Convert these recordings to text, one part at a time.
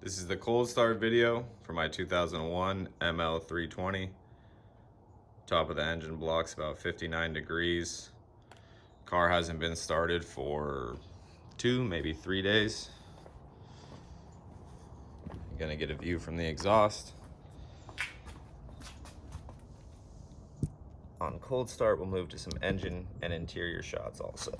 This is the cold start video for my 2001 ML320. Top of the engine block's about 59 degrees. Car hasn't been started for 2, maybe 3 days. I'm gonna get a view from the exhaust. On cold start, we'll move to some engine and interior shots also.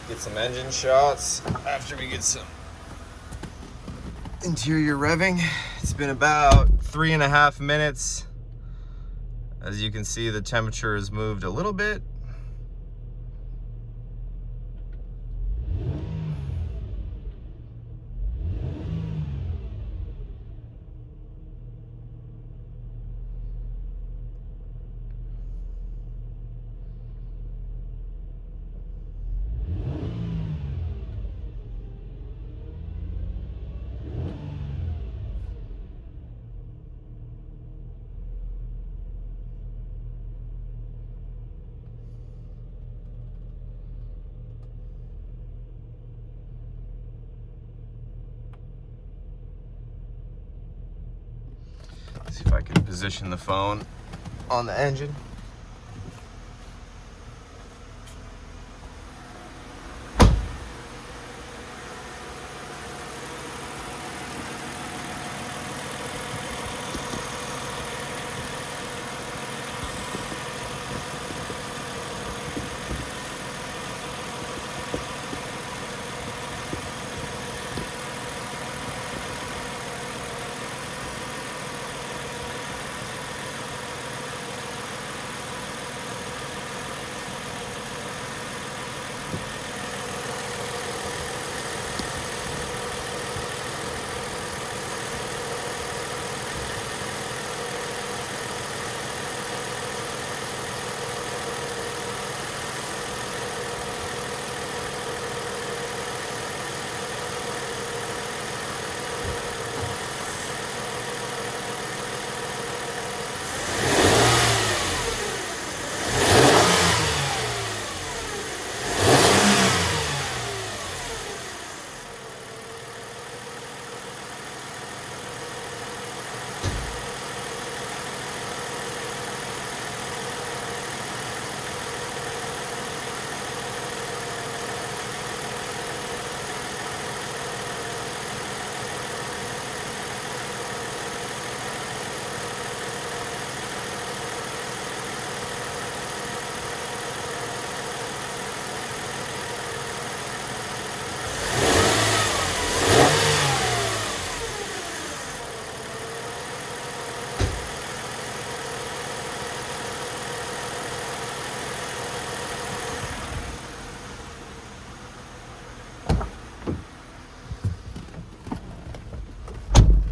Get some engine shots after we get some interior revving. It's been about 3.5 minutes. As you can see, the temperature has moved a little bit. See if I can position the phone on the engine.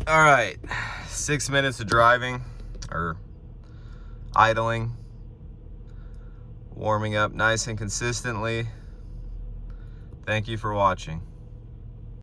All right, 6 minutes of driving or idling, warming up nice and consistently. Thank you for watching.